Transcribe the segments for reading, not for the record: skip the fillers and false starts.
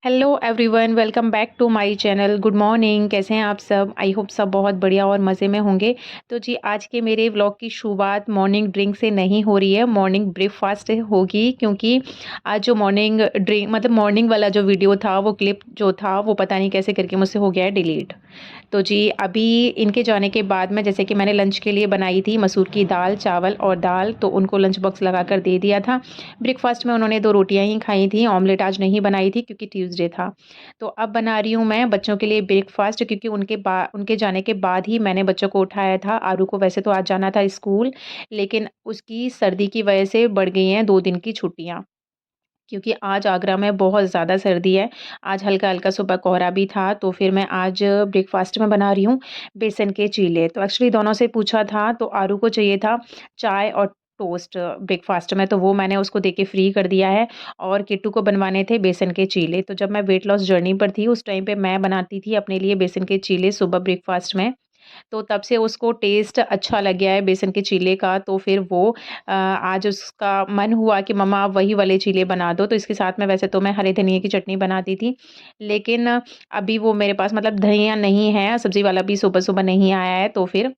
Hello everyone, welcome back to my channel. Good morning. कैसे हैं आप सब? आई होप सब बहुत बढ़िया और मज़े में होंगे। तो जी, आज के मेरे व्लॉग की शुरुआत मॉर्निंग ड्रिंक से नहीं हो रही है, मॉर्निंग ब्रेकफास्ट से होगी। क्योंकि आज जो मॉर्निंग ड्रिंक मतलब मॉर्निंग वाला जो वीडियो था, वो क्लिप जो था, वो पता नहीं कैसे करके मुझसे हो गया है डिलीट। तो जी, अभी इनके जाने के बाद में, जैसे कि मैंने लंच के लिए बनाई थी मसूर की दाल, चावल और दाल, तो उनको लंच बॉक्स लगा कर दे दिया था। ब्रेकफास्ट में उन्होंने 2 रोटियाँ ही खाई थी, ऑमलेट आज नहीं बनाई थी क्योंकि ट्यूसडे था। तो अब बना रही हूँ मैं बच्चों के लिए ब्रेकफास्ट, क्योंकि उनके जाने के बाद ही मैंने बच्चों को उठाया था। आरू को वैसे तो आज जाना था स्कूल, लेकिन उसकी सर्दी की वजह से बढ़ गई हैं 2 दिन की छुट्टियाँ। क्योंकि आज आगरा में बहुत ज़्यादा सर्दी है। आज हल्का-हल्का सुबह कोहरा भी था, तो फिर मैं आज ब्रेकफ़ास्ट में बना रही हूँ बेसन के चीले। तो एक्चुअली दोनों से पूछा था, तो आरू को चाहिए था चाय और टोस्ट ब्रेकफ़ास्ट में, तो वो मैंने उसको देके फ्री कर दिया है। और किट्टू को बनवाने थे बेसन के चीले। तो जब मैं वेट लॉस जर्नी पर थी, उस टाइम पे मैं बनाती थी अपने लिए बेसन के चीले सुबह ब्रेकफ़ास्ट में। तो तब से उसको टेस्ट अच्छा लग गया है बेसन के चीले का, तो फिर वो आज उसका मन हुआ कि मम्मा आप वही वाले चीले बना दो। तो इसके साथ में वैसे तो मैं हरे धनिये की चटनी बनाती थी, लेकिन अभी वो मेरे पास मतलब धनिया नहीं है, सब्ज़ी वाला भी सुबह-सुबह नहीं आया है, तो फिर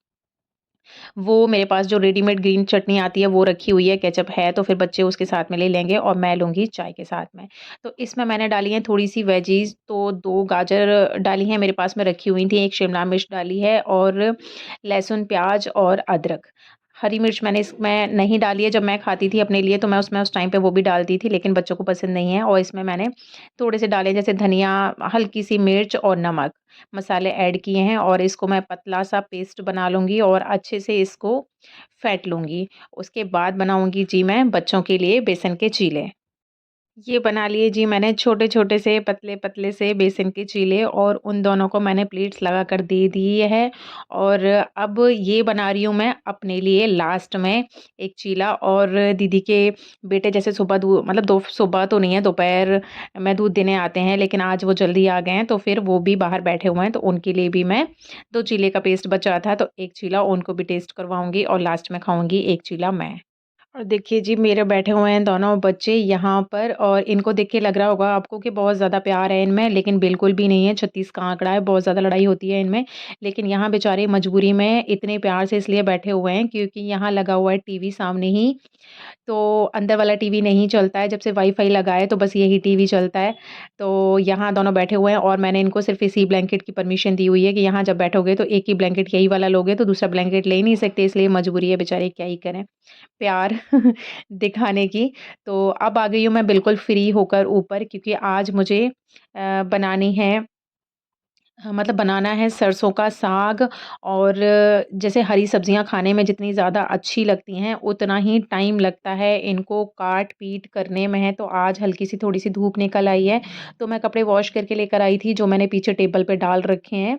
वो मेरे पास जो रेडीमेड ग्रीन चटनी आती है वो रखी हुई है, केचअप है, तो फिर बच्चे उसके साथ में ले लेंगे और मैं लूँगी चाय के साथ में। तो इसमें मैंने डाली हैं थोड़ी-सी वेजीज़, तो 2 गाजर डाली हैं मेरे पास में रखी हुई थी, 1 शिमला मिर्च डाली है और लहसुन, प्याज़ और अदरक। हरी मिर्च मैंने इसमें नहीं डाली है, जब मैं खाती थी अपने लिए तो मैं उसमें उस टाइम पे वो भी डालती थी, लेकिन बच्चों को पसंद नहीं है। और इसमें मैंने थोड़े से डाले जैसे धनिया, हल्की-सी मिर्च और नमक। मसाले ऐड किए हैं और इसको मैं पतला-सा पेस्ट बना लूँगी और अच्छे से इसको फेंट लूँगी। उसके बाद बनाऊँगी जी मैं बच्चों के लिए बेसन के चीले। ये बना लिए जी मैंने छोटे-छोटे से पतले-पतले से बेसन के चीले और उन दोनों को मैंने प्लेट्स लगा कर दे दिए हैं। और अब ये बना रही हूँ मैं अपने लिए लास्ट में एक चीला। और दीदी के बेटे जैसे सुबह मतलब दो सुबह तो नहीं है, दोपहर में दूध देने आते हैं, लेकिन आज वो जल्दी आ गए हैं, तो फिर वो भी बाहर बैठे हुए हैं, तो उनके लिए भी मैं 2 चीले का पेस्ट बचा था, तो 1 चीला उनको भी टेस्ट करवाऊँगी और लास्ट में खाऊँगी 1 चीला मैं। और देखिए जी, मेरे बैठे हुए हैं दोनों बच्चे यहाँ पर और इनको देख के लग रहा होगा आपको कि बहुत ज़्यादा प्यार है इनमें, लेकिन बिल्कुल भी नहीं है। 36 का आंकड़ा है, बहुत ज़्यादा लड़ाई होती है इनमें। लेकिन यहाँ बेचारे मजबूरी में इतने प्यार से इसलिए बैठे हुए हैं क्योंकि यहाँ लगा हुआ है टीवी सामने ही। तो अंदर वाला टीवी नहीं चलता है, जब से वाईफ़ाई लगा है तो बस यही टीवी चलता है। तो यहाँ दोनों बैठे हुए हैं और मैंने इनको सिर्फ़ इसी ब्लैंकेट की परमिशन दी हुई है कि यहाँ जब बैठोगे तो एक ही ब्लैंकेट यही वाला लोगे, तो दूसरा ब्लैंकेट ले ही नहीं सकते, इसलिए मजबूरी है बेचारे, क्या ही करें। प्यार दिखाने की। तो अब आ गई हूँ मैं बिल्कुल फ्री होकर ऊपर, क्योंकि आज मुझे बनानी है मतलब बनाना है सरसों का साग। और जैसे हरी सब्जियाँ खाने में जितनी ज़्यादा अच्छी लगती हैं, उतना ही टाइम लगता है इनको काट-पीट करने में है। तो आज हल्की-सी थोड़ी-सी धूप निकल आई है, तो मैं कपड़े वॉश करके लेकर आई थी, जो मैंने पीछे टेबल पे डाल रखे हैं।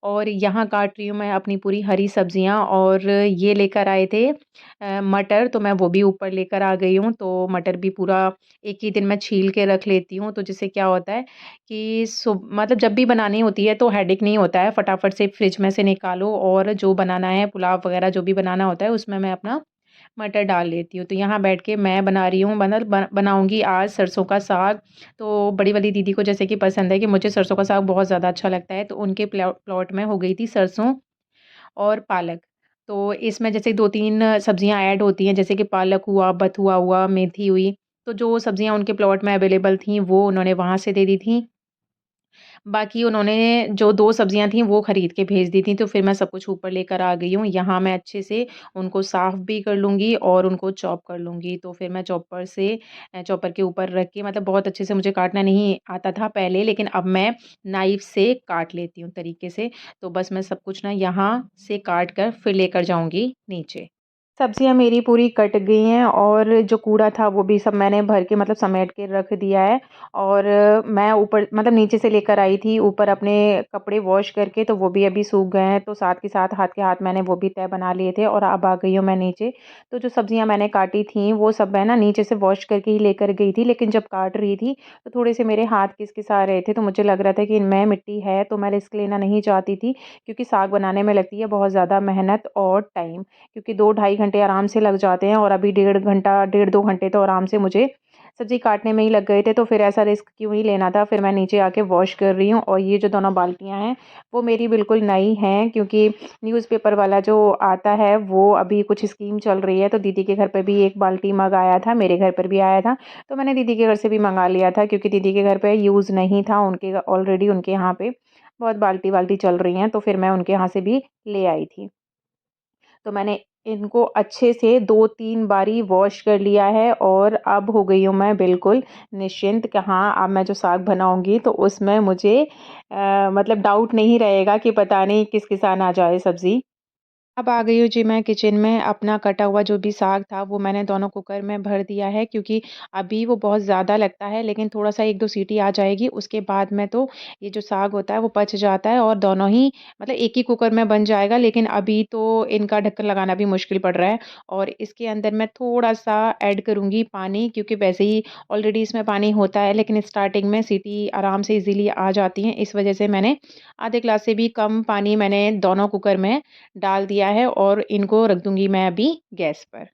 और यहाँ काट रही हूँ मैं अपनी पूरी हरी सब्जियाँ। और ये लेकर आए थे मटर, तो मैं वो भी ऊपर लेकर आ गई हूँ। तो मटर भी पूरा एक ही दिन में छील के रख लेती हूँ, तो जिससे क्या होता है कि मतलब जब भी बनानी होती है तो हेडेक नहीं होता है, फटाफट से फ्रिज में से निकालो और जो बनाना है पुलाव वगैरह जो भी बनाना होता है उसमें मैं अपना मटर डाल लेती हूँ। तो यहाँ बैठ के मैं बना रही हूँ, बनाऊँगी आज सरसों का साग। तो बड़ी वाली दीदी को जैसे कि पसंद है कि मुझे सरसों का साग बहुत ज़्यादा अच्छा लगता है, तो उनके प्लॉट में हो गई थी सरसों और पालक। तो इसमें जैसे 2-3 सब्जियाँ ऐड होती हैं, जैसे कि पालक हुआ, बथुआ हुआ, मेथी हुई। तो जो सब्जियाँ उनके प्लॉट में अवेलेबल थीं, वो उन्होंने वहाँ से दे दी थीं। बाकी उन्होंने जो 2 सब्जियाँ थीं वो खरीद के भेज दी थीं, तो फिर मैं सब कुछ ऊपर लेकर आ गई हूँ। यहाँ मैं अच्छे से उनको साफ़ भी कर लूँगी और उनको चॉप कर लूँगी। तो फिर मैं चॉपर के ऊपर रख के, मतलब बहुत अच्छे से मुझे काटना नहीं आता था पहले, लेकिन अब मैं नाइफ़ से काट लेती हूँ तरीके से। तो बस मैं सब कुछ ना यहाँ से काट कर फिर लेकर जाऊँगी नीचे। सब्जियाँ मेरी पूरी कट गई हैं और जो कूड़ा था वो भी सब मैंने भर के मतलब समेट के रख दिया है। और मैं ऊपर मतलब नीचे से लेकर आई थी ऊपर अपने कपड़े वॉश करके, तो वो भी अभी सूख गए हैं, तो साथ के साथ हाथ के हाथ मैंने वो भी तह बना लिए थे और अब आ गई हूँ मैं नीचे। तो जो सब्जियाँ मैंने काटी थी वो सब मैं ना नीचे से वॉश करके ही लेकर गई थी, लेकिन जब काट रही थी तो थोड़े से मेरे हाथ किसकिसा रहे थे, तो मुझे लग रहा था कि इनमें मिट्टी है, तो मैं रिस्क लेना नहीं चाहती थी, क्योंकि साग बनाने में लगती है बहुत ज़्यादा मेहनत और टाइम। क्योंकि 2 ढाई घंटे आराम से लग जाते हैं और अभी डेढ़ 2 घंटे तो आराम से मुझे सब्ज़ी काटने में ही लग गए थे, तो फिर ऐसा रिस्क क्यों ही लेना था। फिर मैं नीचे आके वॉश कर रही हूँ और ये जो दोनों बाल्टियाँ हैं, वो मेरी बिल्कुल नई हैं, क्योंकि न्यूज़पेपर वाला जो आता है वो अभी कुछ स्कीम चल रही है। तो दीदी के घर पे भी एक बाल्टी मग आया था, मेरे घर पर भी आया था, तो मैंने दीदी के घर से भी मँगा लिया था, क्योंकि दीदी के घर पे यूज़ नहीं था, उनके ऑलरेडी उनके यहाँ पे बहुत बाल्टी-वाल्टी चल रही हैं, तो फिर मैं उनके यहाँ से भी ले आई थी। तो मैंने इनको अच्छे से 2-3 बारी वॉश कर लिया है और अब हो गई हूँ मैं बिल्कुल निश्चिंत कि हाँ, अब मैं जो साग बनाऊँगी तो उसमें मुझे मतलब डाउट नहीं रहेगा कि पता नहीं किस-किस ना जाए सब्ज़ी। अब आ गई हूँ जी मैं किचन में, अपना कटा हुआ जो भी साग था वो मैंने दोनों कुकर में भर दिया है, क्योंकि अभी वो बहुत ज़्यादा लगता है, लेकिन थोड़ा-सा 1-2 सीटी आ जाएगी, उसके बाद में तो ये जो साग होता है वो पच जाता है और दोनों ही मतलब एक ही कुकर में बन जाएगा। लेकिन अभी तो इनका ढक्कन लगाना भी मुश्किल पड़ रहा है और इसके अंदर मैं थोड़ा-सा ऐड करूँगी पानी, क्योंकि वैसे ही ऑलरेडी इसमें पानी होता है, लेकिन स्टार्टिंग में सीटी आराम से ईज़िली आ जाती हैं। इस वजह से मैंने आधे ग्लास से भी कम पानी मैंने दोनों कुकर में डाल दिया है और इनको रख दूँगी मैं अभी गैस पर।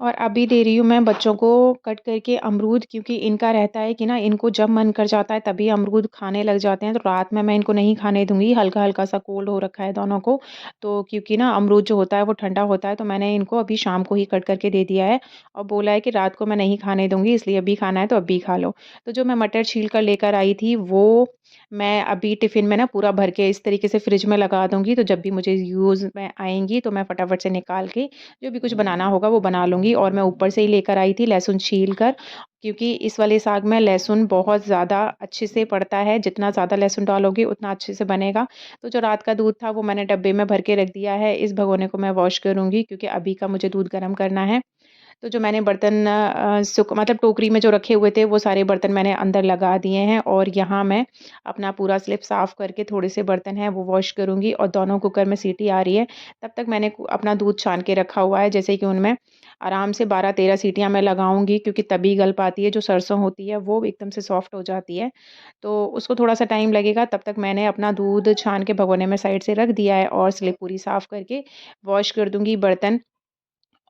और अभी दे रही हूँ मैं बच्चों को कट करके अमरूद, क्योंकि इनका रहता है कि ना इनको जब मन कर जाता है तभी अमरूद खाने लग जाते हैं, तो रात में मैं इनको नहीं खाने दूँगी। हल्का-हल्का सा कोल्ड हो रखा है दोनों को, तो क्योंकि ना अमरूद जो होता है वो ठंडा होता है, तो मैंने इनको अभी शाम को ही कट करके दे दिया है और बोला है कि रात को मैं नहीं खाने दूँगी, इसलिए अभी खाना है तो अभी खा लो। तो जो मैं मटर छील कर लेकर आई थी वो मैं अभी टिफ़िन में ना पूरा भर के इस तरीके से फ्रिज में लगा दूँगी, तो जब भी मुझे यूज़ में आएँगी तो मैं फटाफट से निकाल के जो भी कुछ बनाना होगा वो बना लूँगी। और मैं ऊपर से ही लेकर आई थी लहसुन छील कर, क्योंकि इस वाले साग में लहसुन बहुत ज़्यादा अच्छे से पड़ता है, जितना ज़्यादा लहसुन डालोगे उतना अच्छे से बनेगा। तो जो रात का दूध था वो मैंने डब्बे में भर के रख दिया है, इस भगोने को मैं वॉश करूँगी, क्योंकि अभी का मुझे दूध गर्म करना है। तो जो मैंने बर्तन सुख मतलब टोकरी में जो रखे हुए थे वो सारे बर्तन मैंने अंदर लगा दिए हैं और यहाँ मैं अपना पूरा स्लिप साफ़ करके थोड़े से बर्तन हैं वो वॉश करूँगी और दोनों कुकर में सीटी आ रही है, तब तक मैंने अपना दूध छान के रखा हुआ है, जैसे कि उनमें आराम से 12-13 सीटियाँ मैं लगाऊँगी, क्योंकि तभी गल पाती है। जो सरसों होती है वो एकदम से सॉफ्ट हो जाती है, तो उसको थोड़ा-सा टाइम लगेगा। तब तक मैंने अपना दूध छान के भगोने में साइड से रख दिया है और स्लिप पूरी साफ़ करके वॉश कर दूँगी बर्तन।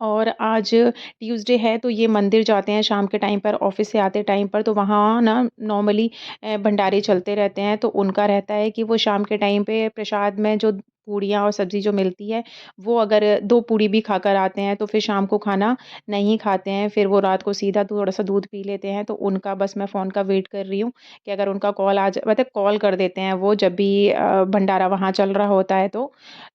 और आज ट्यूसडे है तो ये मंदिर जाते हैं शाम के टाइम पर, ऑफ़िस से आते टाइम पर, तो वहाँ ना नॉर्मली भंडारे चलते रहते हैं, तो उनका रहता है कि वो शाम के टाइम पे प्रसाद में जो पूड़ियाँ और सब्ज़ी जो मिलती है, वो अगर 2 पूड़ी भी खाकर आते हैं तो फिर शाम को खाना नहीं खाते हैं, फिर वो रात को सीधा थोड़ा-सा दूध पी लेते हैं। तो उनका बस मैं फ़ोन का वेट कर रही हूँ कि अगर उनका कॉल आ जा मतलब कॉल कर देते हैं वो जब भी भंडारा वहाँ चल रहा होता है तो।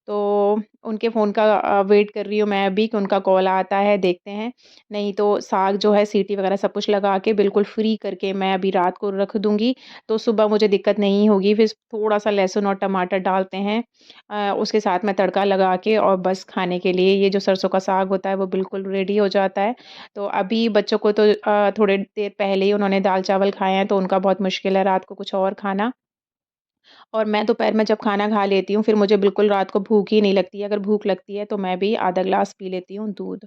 तो उनके फ़ोन का वेट कर रही हूँ मैं अभी कि उनका कॉल आता है, देखते हैं। नहीं तो साग जो है सीटी वग़ैरह सब कुछ लगा के बिल्कुल फ्री करके मैं अभी रात को रख दूँगी, तो सुबह मुझे दिक्कत नहीं होगी। फिर थोड़ा-सा लहसुन और टमाटर डालते हैं उसके साथ में तड़का लगा के और बस खाने के लिए ये जो सरसों का साग होता है वो बिल्कुल रेडी हो जाता है। तो अभी बच्चों को तो थोड़ी देर पहले ही उन्होंने दाल-चावल खाए हैं, तो उनका बहुत मुश्किल है रात को कुछ और खाना। और मैं दोपहर में जब खाना खा लेती हूँ, फिर मुझे बिल्कुल रात को भूख ही नहीं लगती है। अगर भूख लगती है, तो मैं भी आधा ग्लास पी लेती हूँ दूध।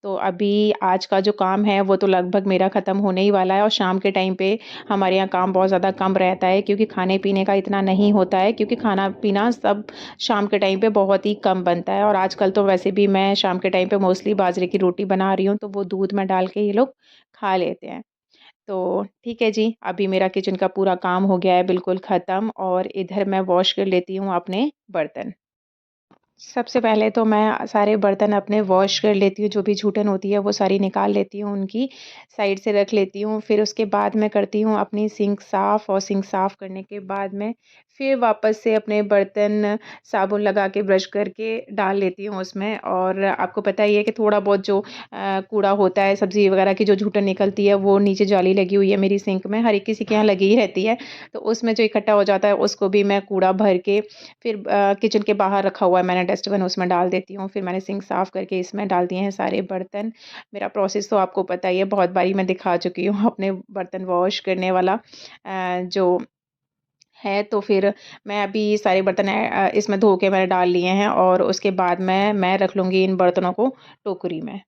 तो अभी आज का जो काम है, वो तो लगभग मेरा ख़त्म होने ही वाला है और शाम के टाइम पे हमारे यहाँ काम बहुत ज़्यादा कम रहता है, क्योंकि खाने-पीने का इतना नहीं होता है, क्योंकि खाना-पीना सब शाम के टाइम पे बहुत ही कम बनता है और आजकल तो वैसे भी मैं शाम के टाइम पे मोस्टली बाजरे की रोटी बना रही हूँ, तो वो दूध में डाल के ये लोग खा लेते हैं। तो ठीक है जी, अभी मेरा किचन का पूरा काम हो गया है बिल्कुल ख़त्म और इधर मैं वॉश कर लेती हूँ अपने बर्तन। सबसे पहले तो मैं सारे बर्तन अपने वॉश कर लेती हूँ, जो भी जूठन होती है वो सारी निकाल लेती हूँ उनकी, साइड से रख लेती हूँ। फिर उसके बाद मैं करती हूँ अपनी सिंक साफ़ और सिंक साफ़ करने के बाद में फिर वापस से अपने बर्तन साबुन लगा के ब्रश करके डाल लेती हूँ उसमें। और आपको पता ही है कि थोड़ा बहुत जो कूड़ा होता है, सब्ज़ी वग़ैरह की जो जूठन निकलती है वो नीचे जाली लगी हुई है मेरी सिंक में, हर एक किसी के यहाँ लगी ही रहती है। तो उसमें जो इकट्ठा हो जाता है उसको भी मैं कूड़ा भर के फिर किचन के बाहर रखा हुआ है मैंने डस्टबिन, उसमें डाल देती हूँ। फिर मैंने सिंक साफ़ करके इसमें डाल दिए हैं सारे बर्तन। मेरा प्रोसेस तो आपको पता ही है, बहुत बारी मैं दिखा चुकी हूँ अपने बर्तन वॉश करने वाला जो है। तो फिर मैं अभी सारे बर्तन इसमें धो के मैंने डाल लिए हैं और उसके बाद में मैं रख लूँगी इन बर्तनों को टोकरी में।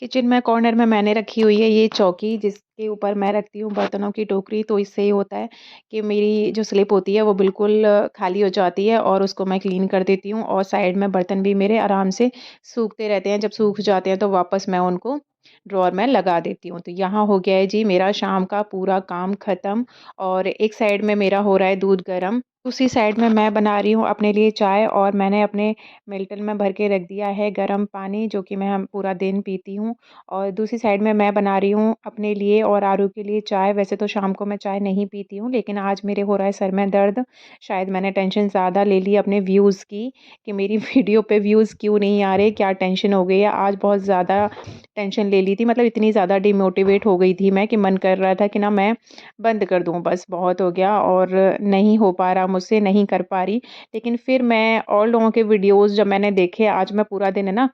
किचन में कॉर्नर में मैंने रखी हुई है ये चौकी, जिसके ऊपर मैं रखती हूँ बर्तनों की टोकरी। तो इससे ये होता है कि मेरी जो स्लिप होती है वो बिल्कुल खाली हो जाती है और उसको मैं क्लीन कर देती हूँ और साइड में बर्तन भी मेरे आराम से सूखते रहते हैं। जब सूख जाते हैं तो वापस मैं उनको ड्रॉअर में लगा देती हूँ। तो यहाँ हो गया है जी मेरा शाम का पूरा काम ख़त्म और एक साइड में मेरा हो रहा है दूध गरम, दूसरी साइड में मैं बना रही हूँ अपने लिए चाय और मैंने अपने मिल्टन में भर के रख दिया है गरम पानी जो कि मैं हम पूरा दिन पीती हूँ। और दूसरी साइड में मैं बना रही हूँ अपने लिए और आरू के लिए चाय। वैसे तो शाम को मैं चाय नहीं पीती हूँ, लेकिन आज मेरे हो रहा है सर में दर्द। शायद मैंने टेंशन ज़्यादा ले ली अपने व्यूज़ की कि मेरी वीडियो पे व्यूज़ क्यों नहीं आ रहे, क्या टेंशन हो गई है। आज बहुत ज़्यादा टेंशन ले ली थी, मतलब इतनी ज़्यादा डिमोटिवेट हो गई थी मैं कि मन कर रहा था कि ना मैं बंद कर दूँ, बस बहुत हो गया और नहीं हो पा रहा मुझसे, नहीं कर पा रही। लेकिन फिर मैं और लोगों के वीडियोज़ जब मैंने देखे, आज मैं पूरा दिन है ना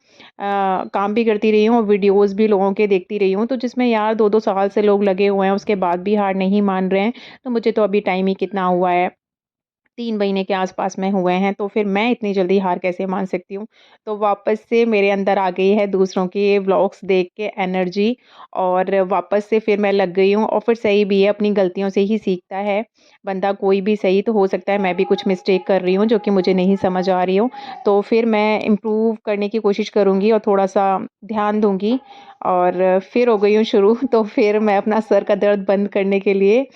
काम भी करती रही हूँ और वीडियोज़ भी लोगों के देखती रही हूँ, तो जिसमें यार 2-2 साल से लोग लगे हुए हैं, उसके बाद भी हार नहीं मान रहे हैं। तो मुझे तो अभी टाइम ही कितना हुआ है, 3 महीने के आस-पास में हुए हैं, तो फिर मैं इतनी जल्दी हार कैसे मान सकती हूँ। तो वापस से मेरे अंदर आ गई है दूसरों के व्लॉग्स देख के एनर्जी और वापस से फिर मैं लग गई हूँ और फिर सही भी है, अपनी गलतियों से ही सीखता है बंदा, कोई भी सही। तो हो सकता है मैं भी कुछ मिस्टेक कर रही हूँ जो कि मुझे नहीं समझ आ रही हो, तो फिर मैं इम्प्रूव करने की कोशिश करूँगी और थोड़ा-सा ध्यान दूँगी और फिर हो गई हूँ शुरू। तो फिर मैं अपना सर का दर्द बंद करने के लिए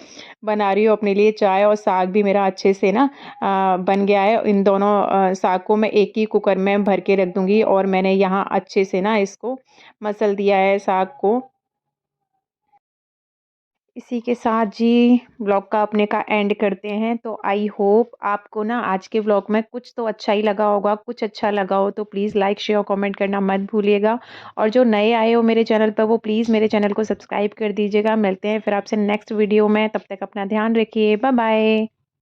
बना रही हूँ अपने लिए चाय और साग भी मेरा अच्छे से ना बन गया है। इन दोनों साग को मैं एक ही कुकर में भर के रख दूँगी और मैंने यहाँ अच्छे से ना इसको मसल दिया है साग को। इसी के साथ जी व्लॉग का अपने का एंड करते हैं। तो आई होप आपको ना आज के व्लॉग में कुछ तो अच्छा ही लगा होगा, कुछ अच्छा लगा हो तो प्लीज़ लाइक, शेयर, कमेंट करना मत भूलिएगा। और जो नए आए हो मेरे चैनल पर वो प्लीज़ मेरे चैनल को सब्सक्राइब कर दीजिएगा। मिलते हैं फिर आपसे नेक्स्ट वीडियो में, तब तक अपना ध्यान रखिए। Bye bye.